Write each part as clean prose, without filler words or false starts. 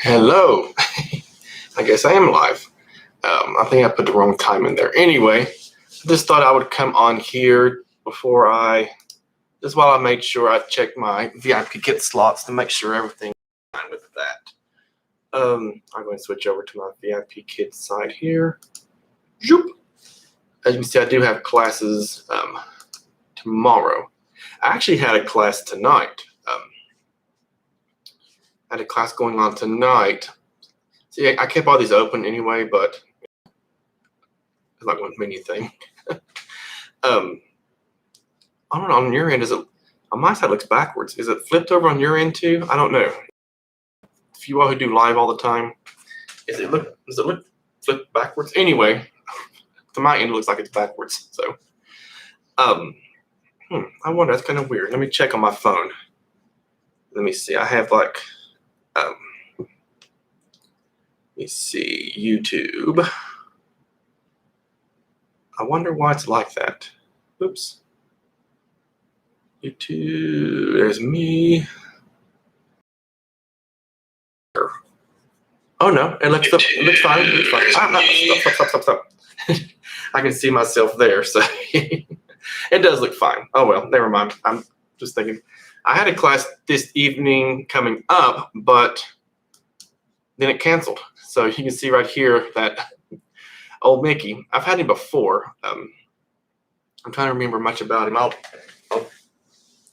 Hello. I guess I am live. I think I put the wrong time in there. Anyway, I just thought I would come on here just while I made sure I checked my VIPKid slots to make sure everything's fine with that. I'm going to switch over to my VIPKid side here. Zoop. As you can see, I do have classes tomorrow. I actually had a class tonight. I had a class going on tonight. See, I kept all these open anyway, but it's not one menu thing. I don't know, on your end, on my side it looks backwards. Is it flipped over on your end too? I don't know. If you all who do live all the time, does it look flipped backwards? Anyway, to my end it looks like it's backwards. So, I wonder, that's kind of weird. Let me check on my phone. Let me see, I have like, let me see, YouTube. I wonder why it's like that. Oops. YouTube, there's me. Oh no, it looks fine. It looks fine. Stop. I can see myself there, so it does look fine. Oh well, never mind. I'm just thinking. I had a class this evening coming up, but then it canceled. So you can see right here that old Mickey. I've had him before. I'm trying to remember much about him.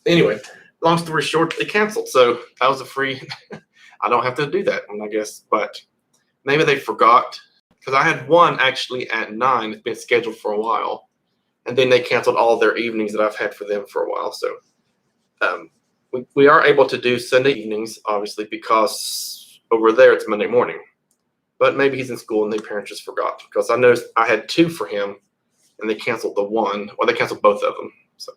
Anyway, long story short, it canceled. So that was a free. I don't have to do that one, I guess, but maybe they forgot, because I had one actually at 9. It's been scheduled for a while, and then they canceled all their evenings that I've had for them for a while. So we are able to do Sunday evenings, obviously, because over there it's Monday morning. But maybe he's in school and the parents just forgot, because I noticed I had 2 for him, and they canceled the one. Well, they canceled both of them. So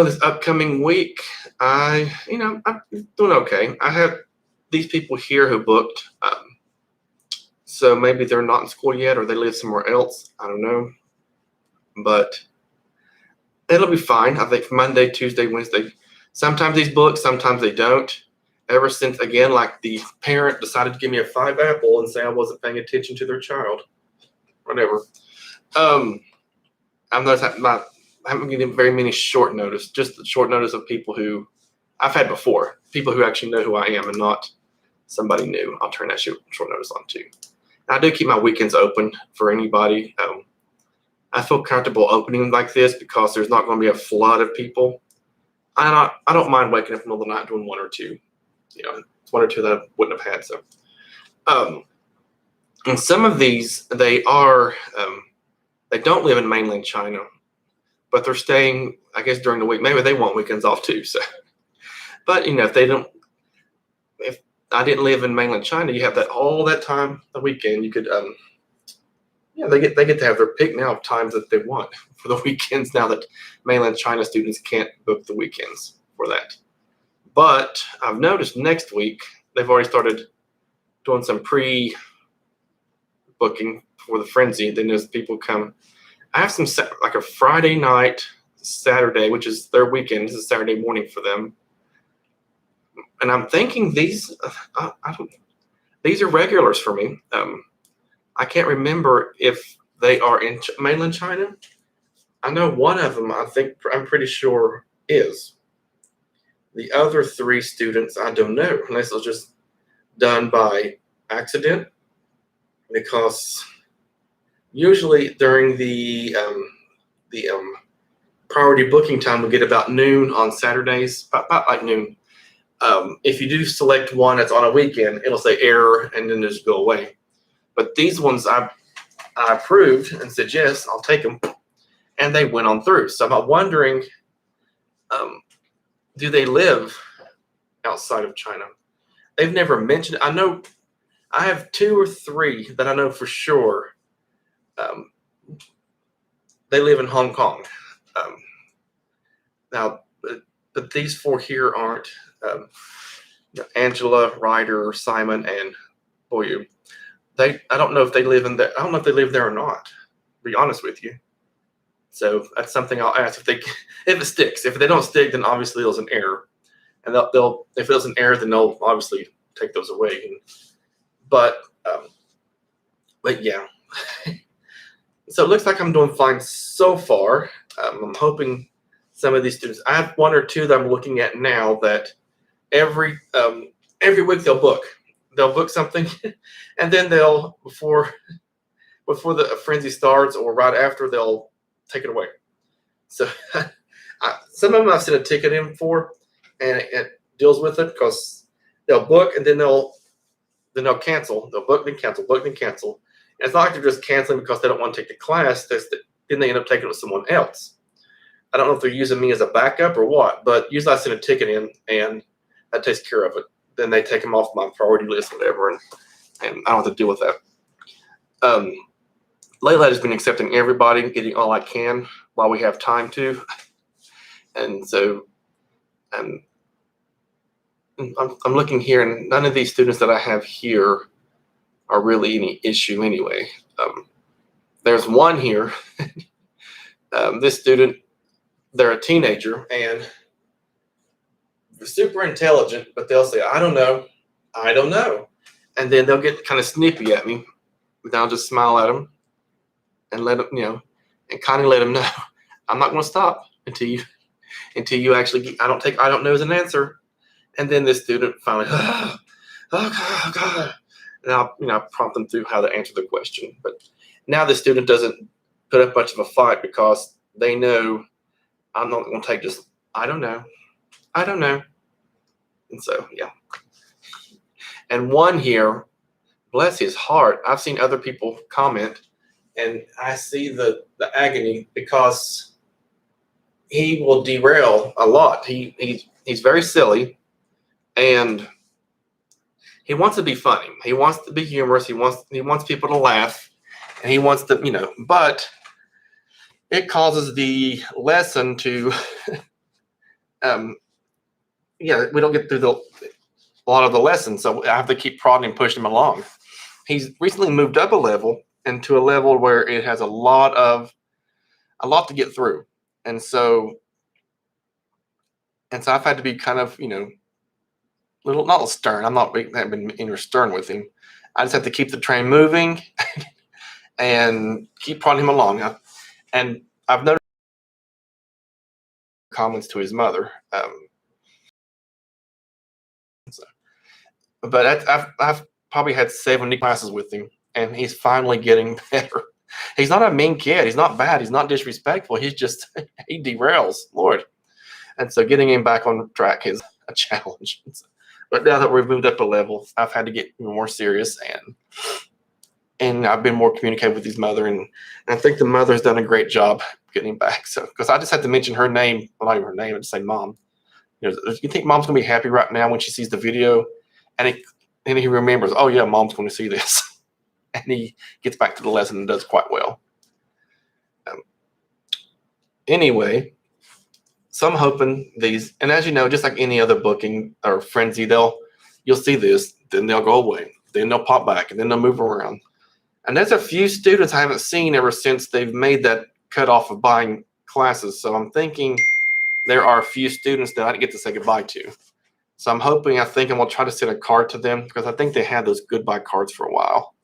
this upcoming week, I'm doing okay. I have these people here who booked, so maybe they're not in school yet, or they live somewhere else. I don't know, but it'll be fine. I think Monday, Tuesday, Wednesday. Sometimes these book, sometimes they don't. Ever since, again, like the parent decided to give me a 5 apple and say I wasn't paying attention to their child, whatever. I've noticed I haven't given very many short notice, just the short notice of people who I've had before, people who actually know who I am and not somebody new. I'll turn that short notice on too. I do keep my weekends open for anybody. I feel comfortable opening like this because there's not going to be a flood of people. I don't mind waking up in the middle of the night doing 1 or 2. It's 1 or 2 that I wouldn't have had. So, and some of these, they don't live in mainland China, but they're staying, I guess, during the week. Maybe they want weekends off too. So, but if I didn't live in mainland China, you have all that time, the weekend, you could, they get to have their pick now of times that they want for the weekends, now that mainland China students can't book the weekends for that. But I've noticed next week, they've already started doing some pre-booking for the frenzy. Then there's people come. I have some, like a Friday night, Saturday, which is their weekend. This is Saturday morning for them. And I'm thinking these are regulars for me. I can't remember if they are in mainland China. I know one of them, I'm pretty sure is. The other 3 students, I don't know, unless it was just done by accident, because usually during the priority booking time, we get about noon on Saturdays, about like noon. If you do select one that's on a weekend, it'll say error and then just go away. But these ones I approved and said, yes, I'll take them. And they went on through. So I'm wondering, do they live outside of China? They've never mentioned. I know I have 2 or 3 that I know for sure. They live in Hong Kong. Now, but these 4 here aren't. Angela, Ryder, Simon, and Boyu. I don't know if they live in there. I don't know if they live there or not, to be honest with you. So that's something I'll ask if it sticks. If they don't stick, then obviously there's an error, and if there's an error, then they'll obviously take those away. But yeah. So it looks like I'm doing fine so far. I'm hoping some of these students, I have one or two that I'm looking at now that every week they'll book something, and then they'll before the frenzy starts or right after, they'll take it away. So some of them I've sent a ticket in for, and it deals with it because they'll book and then they'll cancel. They'll book then cancel, book then cancel. And it's not like they're just canceling because they don't want to take the class. Then they end up taking it with someone else. I don't know if they're using me as a backup or what, but usually I send a ticket in and that takes care of it. Then they take them off my priority list, whatever, and I don't have to deal with that. Lately, I've just been accepting everybody, getting all I can while we have time to. And so I'm looking here, and none of these students that I have here are really any issue anyway. There's one here. This student, they're a teenager, and they're super intelligent, but they'll say, I don't know. And then they'll get kind of snippy at me. And I'll just smile at them and let them, and kind of let them know, I'm not going to stop until you actually, I don't know as an answer. And then this student finally, oh God. And I'll prompt them through how to answer the question. But now the student doesn't put up much of a fight because they know I'm not going to take just, I don't know. And so, yeah. And one here, bless his heart, I've seen other people comment, and I see the agony because he will derail a lot. He's very silly, and he wants to be funny. He wants to be humorous. He wants people to laugh, and he wants to, but it causes the lesson to, we don't get through a lot of the lessons, so I have to keep prodding and pushing him along. He's recently moved up a level into a level where it has a lot to get through, and so I've had to be kind of, not stern. I'm not being stern with him. I just have to keep the train moving and keep prodding him along. And I've noticed comments to his mother. But I've probably had 70 classes with him, and he's finally getting better. He's not a mean kid. He's not bad. He's not disrespectful. He's just, he derails, Lord. And so getting him back on track is a challenge. But now that we've moved up a level, I've had to get more serious, and I've been more communicative with his mother, and I think the mother's done a great job getting him back. So, because I just had to mention her name, well, not even her name, I just say Mom. You think Mom's gonna be happy right now when she sees the video, and he remembers, oh yeah, Mom's going to see this, and he gets back to the lesson and does quite well. Anyway, so I'm hoping these, and as you know, just like any other booking or frenzy, you'll see this, then they'll go away, then they'll pop back, and then they'll move around. And there's a few students I haven't seen ever since they've made that cutoff of buying classes. So I'm thinking there are a few students that I didn't get to say goodbye to. So I'm hoping, I'm going to try to send a card to them because I think they had those goodbye cards for a while.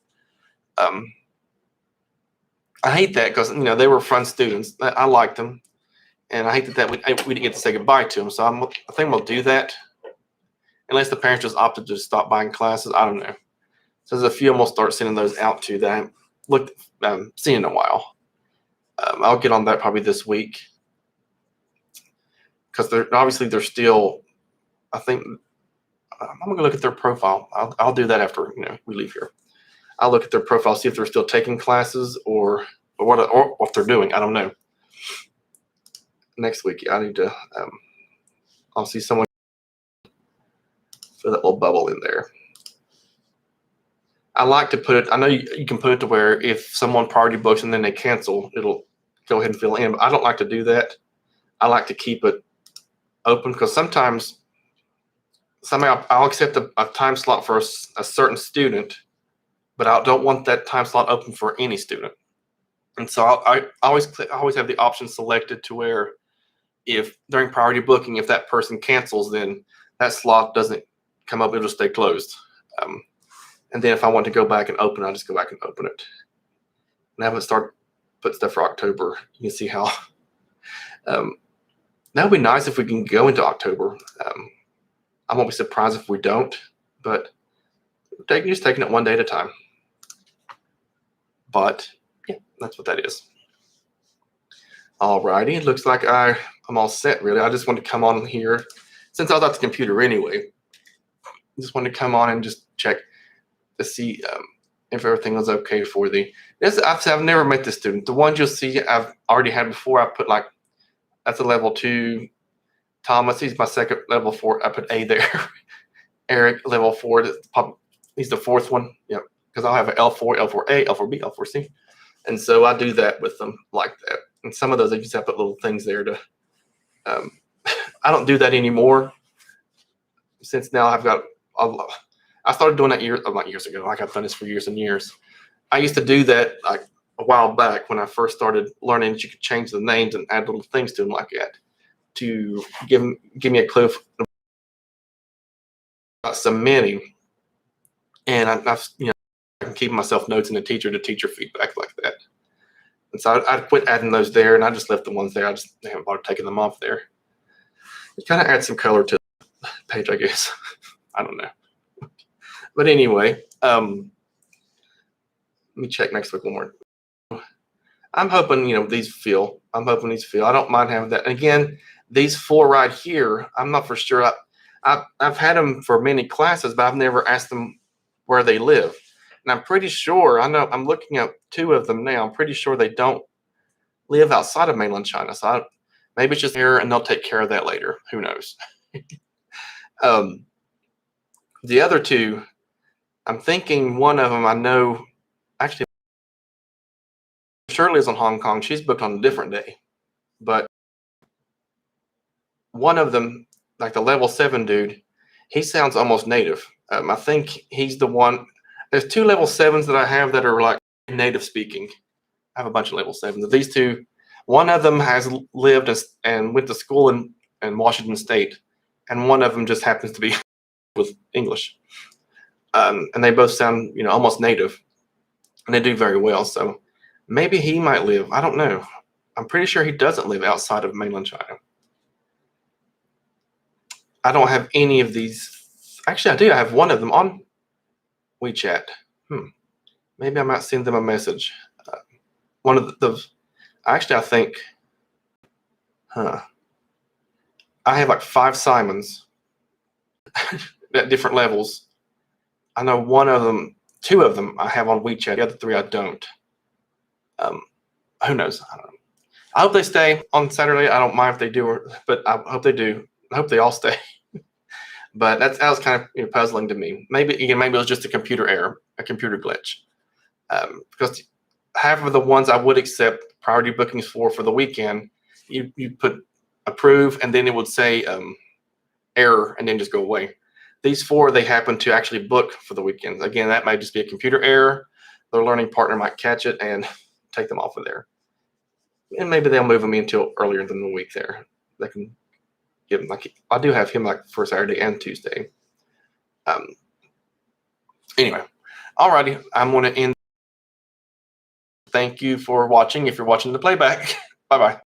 I hate that because, they were fun students. I liked them. And I hate that we didn't get to say goodbye to them. So I think we'll do that. Unless the parents just opted to stop buying classes. I don't know. So there's a few, and we'll start sending those out to that I haven't seen in a while. I'll get on that probably this week. Because they're still, I think, I'm going to look at their profile. I'll do that after we leave here. I'll look at their profile, see if they're still taking classes or what they're doing. I don't know. Next week, I need to. I'll see someone put that little bubble in there. I like to put it. I know you can put it to where if someone priority books and then they cancel, it'll go ahead and fill in. But I don't like to do that. I like to keep it open because sometimes I'll accept a time slot for a certain student, but I don't want that time slot open for any student. And so I always have the option selected to where if during priority booking, if that person cancels, then that slot doesn't come up, it'll just stay closed. And then if I want to go back and open, I'll just go back and open it. And I haven't started put stuff for October. You can see how that would be nice if we can go into October. I won't be surprised if we don't, but just taking it one day at a time. But yeah, that's what that is. Alrighty, it looks like I'm all set really. I just want to come on here, since I was at the computer anyway, I just wanted to come on and just check to see if everything was okay for I've never met this student. The ones you'll see I've already had before. I put like, that's a level 2. Thomas, he's my second level 4. I put A there. Eric, level 4. He's the 4th one. Yep. Because I'll have an L4, L4A, L4B, L4C. And so I do that with them like that. And some of those, I just have to put little things there to, I don't do that anymore. Since now I've got, I started doing that not years ago. Like I've done this for years and years. I used to do that like a while back when I first started learning that you could change the names and add little things to them like that to give me a clue about submitting. And I've I can keep myself notes in the teacher feedback like that. And so I quit adding those there, and I just left the ones there. I just haven't bothered taking them off there. It kind of adds some color to the page, I guess. I don't know. But anyway, let me check next week one more. I'm hoping, these feel. I'm hoping these feel. I don't mind having that. And again, these 4 right here, I'm not for sure. I've had them for many classes, but I've never asked them where they live. And I'm pretty sure, I know I'm looking at 2 of them now. I'm pretty sure they don't live outside of mainland China. So maybe it's just here and they'll take care of that later. Who knows? The other 2, I'm thinking one of them I know, actually, Shirley is in Hong Kong. She's booked on a different day. But one of them, like the level 7 dude, he sounds almost native. I think he's the one. There's 2 level 7s that I have that are like native speaking. I have a bunch of level 7s. These 2, one of them has lived and went to school in Washington State, and one of them just happens to be with English. And they both sound, almost native, and they do very well. So maybe he might live. I don't know. I'm pretty sure he doesn't live outside of mainland China. I don't have any of these. Actually, I do. I have one of them on WeChat. Maybe I might send them a message. One of the actually, I think, I have like 5 Simons at different levels. I know one of them, 2 of them I have on WeChat. The other 3 I don't. Who knows? I don't know. I hope they stay on Saturday. I don't mind if they do, but I hope they do. I hope they all stay. But that was kind of puzzling to me. Maybe it was just a computer error, a computer glitch. Because half of the ones I would accept priority bookings for the weekend, you put approve, and then it would say error, and then just go away. These 4, they happen to actually book for the weekends. Again, that might just be a computer error. Their learning partner might catch it and take them off of there. And maybe they'll move them until earlier than the week there. They can give him, like, I do have him like for Saturday and Tuesday. Anyway, alrighty, I'm going to end. Thank you for watching. If you're watching the playback, bye-bye.